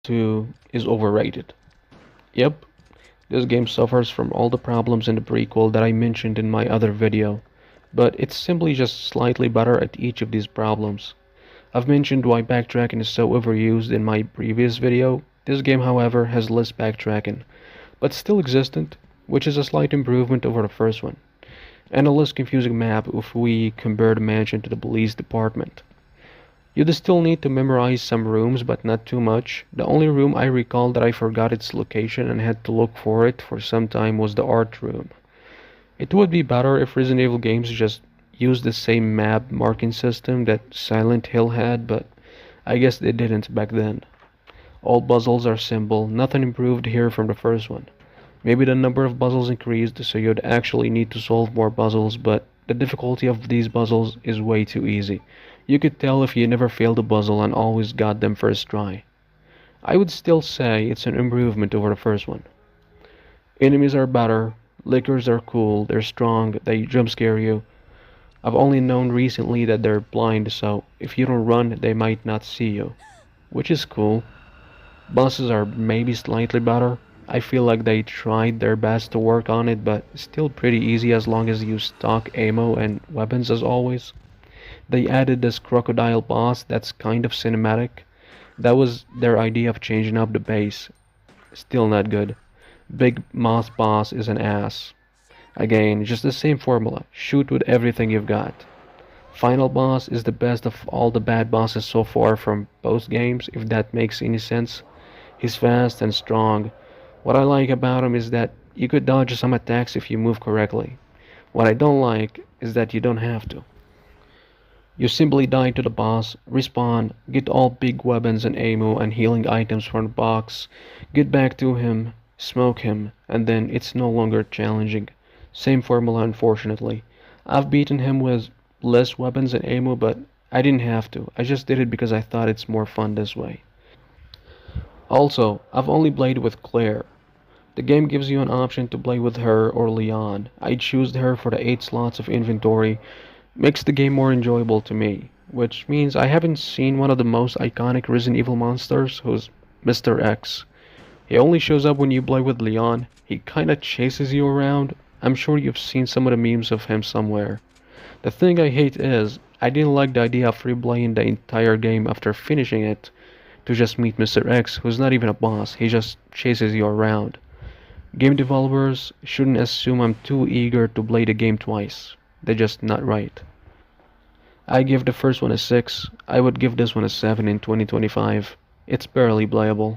2 is overrated. Yep, this game suffers from all the problems in the prequel that I mentioned in my other video, but it's simply just slightly better at each of these problems. I've mentioned why backtracking is so overused in my previous video. This game, however, has less backtracking, but still existent, which is a slight improvement over the first one, and a less confusing map if we compare the mansion to the police department. You'd still need to memorize some rooms, but not too much. The only room I recall that I forgot its location and had to look for it for some time was the art room. It would be better if Resident Evil games just used the same map marking system that Silent Hill had, but I guess they didn't back then. All puzzles are simple, nothing improved here from the first one. Maybe the number of puzzles increased, so you'd actually need to solve more puzzles, but the difficulty of these puzzles is way too easy. You could tell if you never failed a puzzle and always got them first try. I would still say it's an improvement over the first one. Enemies are better, lickers are cool, they're strong, they jump scare you. I've only known recently that they're blind, so if you don't run, they might not see you, which is cool. Bosses are maybe slightly better. I feel like they tried their best to work on it, but still pretty easy as long as you stock ammo and weapons as always. They added this crocodile boss that's kind of cinematic. That was their idea of changing up the base. Still not good. Big moth boss is an ass. Again, just the same formula. Shoot with everything you've got. Final boss is the best of all the bad bosses so far from both games, if that makes any sense. He's fast and strong. What I like about him is that you could dodge some attacks if you move correctly. What I don't like is that you don't have to. You simply die to the boss, respawn, get all big weapons and ammo and healing items from the box, get back to him, smoke him, and then it's no longer challenging. Same formula, unfortunately. I've beaten him with less weapons and ammo, but I didn't have to. I just did it because I thought it's more fun this way. Also, I've only played with Claire. The game gives you an option to play with her or Leon. I choose her for the 8 slots of inventory. Makes the game more enjoyable to me, which means I haven't seen one of the most iconic Resident Evil monsters, who's Mr. X. He only shows up when you play with Leon. He kinda chases you around. I'm sure you've seen some of the memes of him somewhere. The thing I hate is, I didn't like the idea of replaying the entire game after finishing it to just meet Mr. X, who's not even a boss, he just chases you around. Game developers shouldn't assume I'm too eager to play the game twice. They're just not right. I give the first one a 6, I would give this one a 7 in 2025. It's barely playable.